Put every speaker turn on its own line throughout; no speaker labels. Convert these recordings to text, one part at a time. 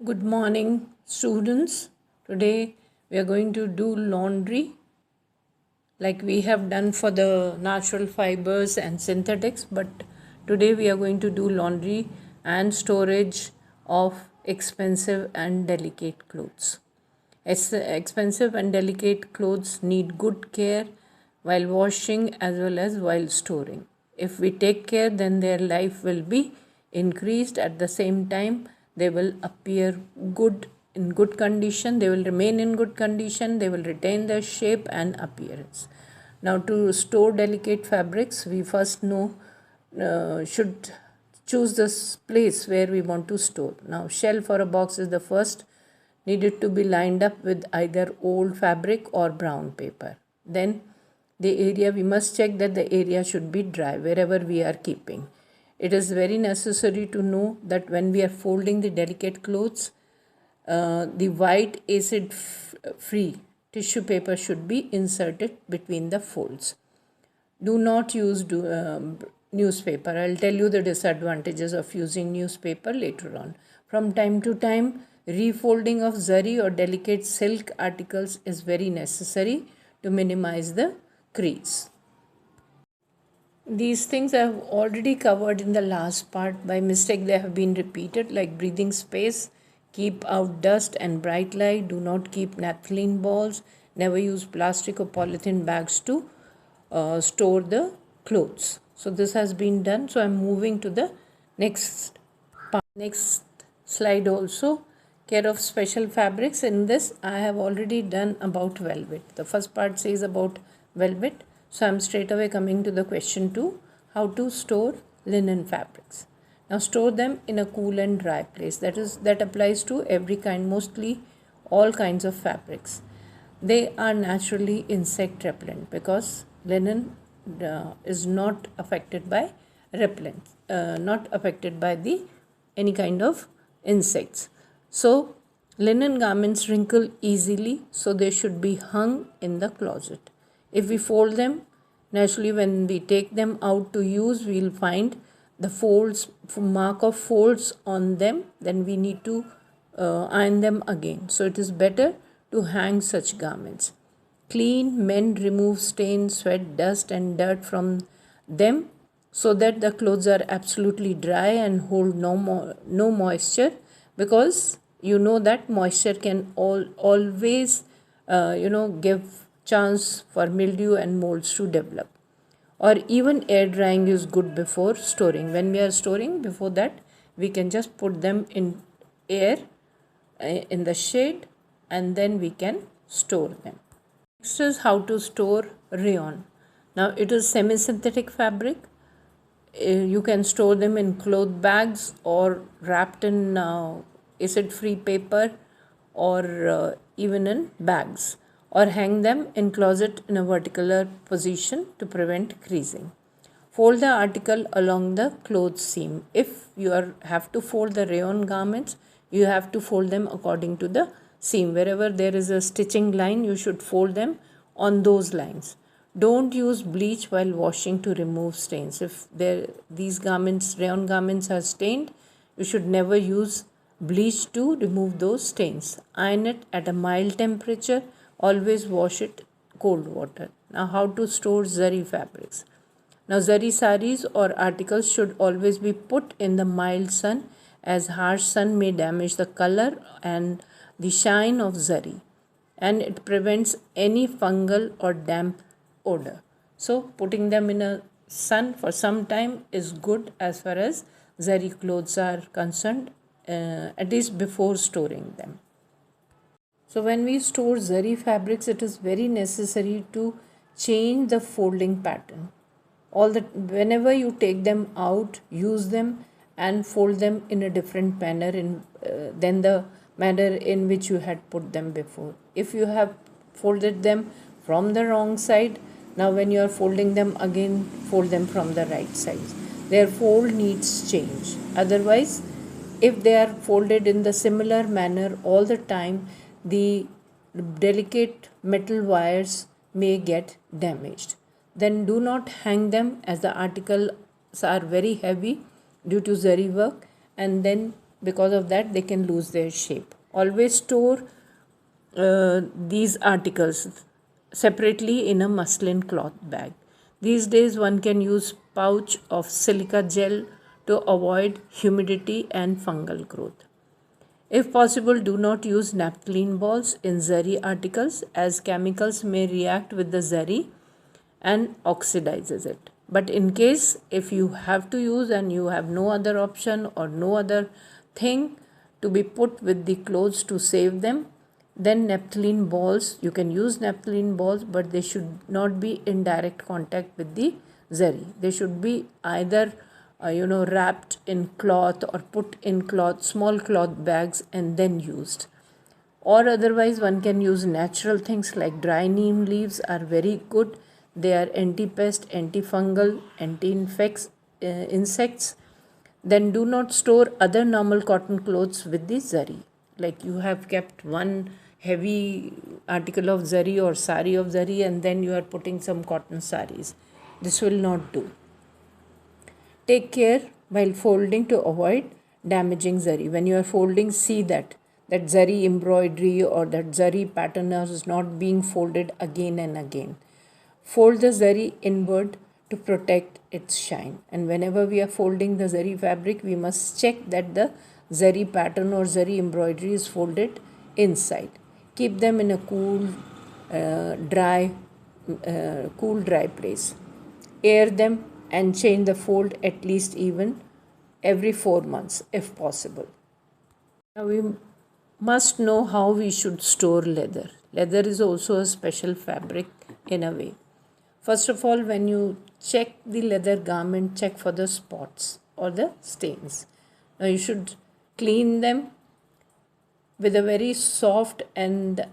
Good morning, students. Today we are going to do laundry like we have done for the natural fibers and synthetics, but today we are going to do laundry and storage of expensive and delicate clothes. Expensive and delicate clothes need good care while washing as well as while storing. If we take care, then their life will be increased. At the same time, they will appear good in good condition, they will remain in good condition, they will retain their shape and appearance. Now, to store delicate fabrics, we first know should choose this place where we want to store. Now, shelf or a box is the first, needed to be lined up with either old fabric or brown paper. Then the area, we must check that the area should be dry wherever we are keeping. It is very necessary to know that when we are folding the delicate clothes, the white acid free tissue paper should be inserted between the folds. Do not use newspaper. I'll tell you the disadvantages of using newspaper later on. From time to time, refolding of zari or delicate silk articles is very necessary to minimize the crease. These things I have already covered in the last part. By mistake, they have been repeated, like breathing space, keep out dust and bright light, do not keep naphthalene balls, never use plastic or polythene bags to store the clothes. So this has been done. So I'm moving to the next part. Next slide also. Care of special fabrics. In this, I have already done about velvet. The first part says about velvet. So I'm straight away coming to the question 2, how to store linen fabrics. Now store them in a cool and dry place. That applies to every kind, mostly all kinds of fabrics. They are naturally insect repellent because linen is not affected by repellent, not affected by the any kind of insects. So linen garments wrinkle easily, so they should be hung in the closet. If we fold them, naturally when we take them out to use, we will find the folds, mark of folds on them. Then we need to iron them again. So it is better to hang such garments. Clean, mend, remove stains, sweat, dust and dirt from them so that the clothes are absolutely dry and hold no moisture, because you know that moisture can always give chance for mildew and molds to develop. Or even air drying is good before storing. When we are storing, before that we can just put them in air in the shade and then we can store them. Next is how to store rayon. Now it is semi-synthetic fabric. You can store them in cloth bags or wrapped in acid-free paper, or even in bags, or hang them in closet in a vertical position to prevent creasing. Fold the article along the cloth seam. If you have to fold the rayon garments, you have to fold them according to the seam. Wherever there is a stitching line, you should fold them on those lines. Don't use bleach while washing to remove stains. If these garments, rayon garments, are stained, you should never use bleach to remove those stains. Iron it at a mild temperature. Always wash it cold water. Now, how to store zari fabrics. Now, zari saris or articles should always be put in the mild sun, as harsh sun may damage the color and the shine of zari, and it prevents any fungal or damp odor. So putting them in a sun for some time is good as far as zari clothes are concerned, at least before storing them. So when we store zari fabrics, it is very necessary to change the folding pattern. Whenever you take them out, use them and fold them in a different manner than the manner in which you had put them before. If you have folded them from the wrong side, now when you are folding them again, fold them from the right side. Their fold needs change. Otherwise, if they are folded in the similar manner all the time, the delicate metal wires may get damaged. Then do not hang them, as the articles are very heavy due to zari work, and then because of that they can lose their shape. Always store these articles separately in a muslin cloth bag. These days one can use pouch of silica gel to avoid humidity and fungal growth. If possible, do not use naphthalene balls in zari articles as chemicals may react with the zari and oxidizes it. But in case if you have to use and you have no other option or no other thing to be put with the clothes to save them, then naphthalene balls, you can use naphthalene balls, but they should not be in direct contact with the zari. They should be either wrapped in cloth or put in cloth, small cloth bags and then used. Or otherwise one can use natural things like dry neem leaves are very good. They are anti-pest, antifungal, anti-infects, insects. Then do not store other normal cotton clothes with the zari. Like you have kept one heavy article of zari or sari of zari and then you are putting some cotton saris. This will not do. Take care while folding to avoid damaging zari. When you are folding, see that zari embroidery or that zari pattern is not being folded again and again. Fold the zari inward to protect its shine. And whenever we are folding the zari fabric, we must check that the zari pattern or zari embroidery is folded inside. Keep them in a cool, dry place. Air them and change the fold at least even every 4 months if possible. Now we must know how we should store leather. Leather is also a special fabric in a way. First of all, when you check the leather garment, check for the spots or the stains. Now you should clean them with a very soft and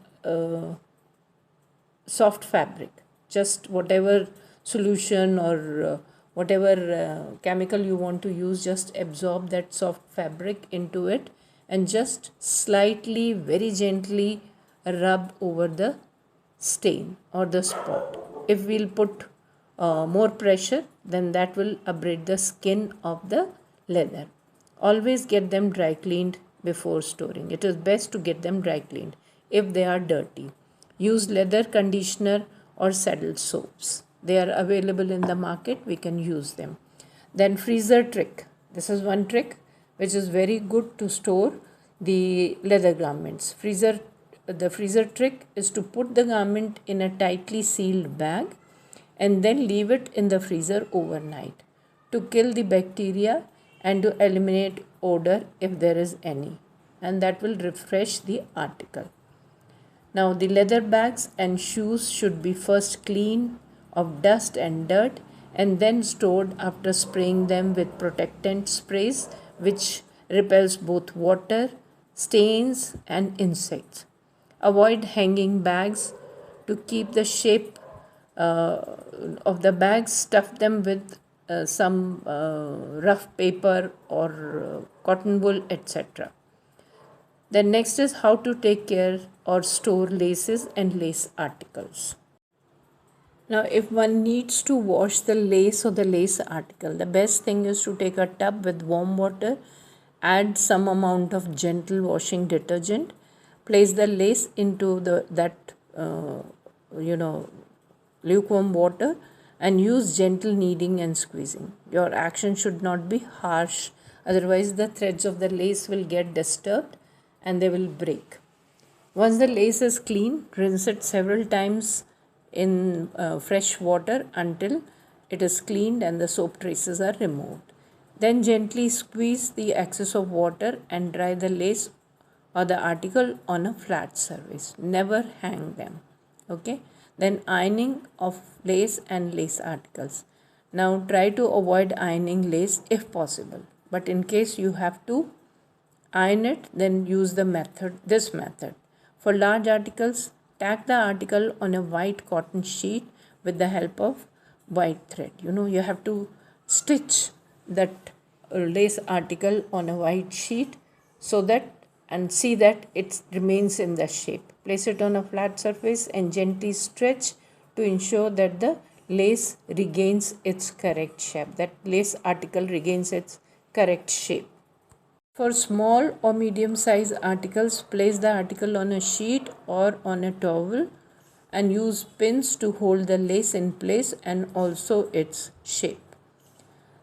soft fabric. Just whatever solution or whatever chemical you want to use, just absorb that soft fabric into it and just slightly, very gently rub over the stain or the spot. If we'll put more pressure, then that will abrade the skin of the leather. Always get them dry cleaned before storing. It is best to get them dry cleaned if they are dirty. Use leather conditioner or saddle soaps. They are available in the market. We can use them. Then freezer trick. This is one trick which is very good to store the leather garments. The freezer trick is to put the garment in a tightly sealed bag and then leave it in the freezer overnight to kill the bacteria and to eliminate odor if there is any, and that will refresh the article. Now the leather bags and shoes should be first cleaned of dust and dirt and then stored after spraying them with protectant sprays which repels both water, stains and insects. Avoid hanging bags. To keep the shape of the bags, stuff them with some rough paper or cotton wool, etc. Then next is how to take care or store laces and lace articles. Now if one needs to wash the lace or the lace article, the best thing is to take a tub with warm water, add some amount of gentle washing detergent, place the lace into that lukewarm water and use gentle kneading and squeezing. Your action should not be harsh, otherwise the threads of the lace will get disturbed and they will break. Once the lace is clean, rinse it several times in fresh water until it is cleaned and the soap traces are removed. Then gently squeeze the excess of water and dry the lace or the article on a flat surface. Never hang them. Okay. Then ironing of lace and lace articles. Now try to avoid ironing lace if possible. But in case you have to iron it, then use this method. For large articles, tack the article on a white cotton sheet with the help of white thread. You have to stitch that lace article on a white sheet and see that it remains in the shape. Place it on a flat surface and gently stretch to ensure that the lace regains its correct shape. That lace article regains its correct shape. For small or medium size articles, place the article on a sheet or on a towel and use pins to hold the lace in place and also its shape.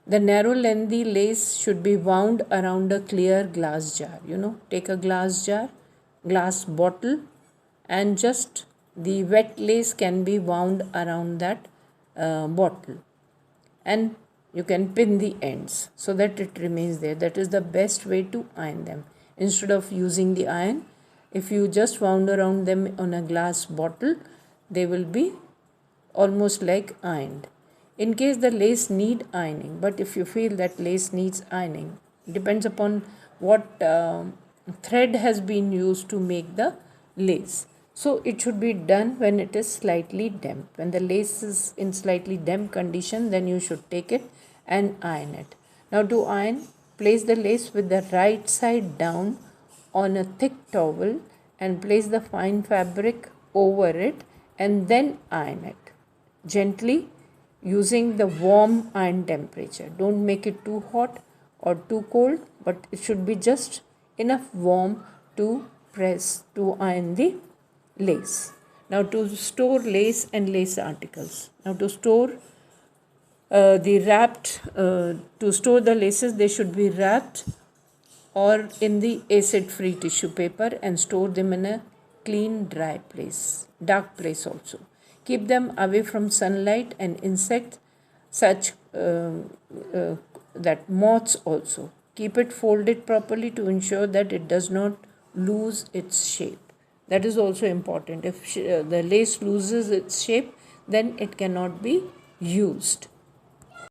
The narrow lengthy lace should be wound around a clear glass jar. Take a glass jar, glass bottle, and just the wet lace can be wound around that bottle, and you can pin the ends so that it remains there. That is the best way to iron them. Instead of using the iron, if you just wound around them on a glass bottle, they will be almost like ironed. In case the lace need ironing, but if you feel that lace needs ironing, depends upon what thread has been used to make the lace. So it should be done when it is slightly damp. When the lace is in slightly damp condition, then you should take it and iron it. Now to iron, place the lace with the right side down on a thick towel and place the fine fabric over it and then iron it gently using the warm iron temperature. Don't make it too hot or too cold, but it should be just enough warm to press to iron the lace. Now to store lace and lace articles. Now to store to store the laces, they should be wrapped or in the acid free tissue paper and store them in a clean dry place, dark place also. Keep them away from sunlight and insects such that moths also. Keep it folded properly to ensure that it does not lose its shape. That is also important. If the lace loses its shape, then it cannot be used.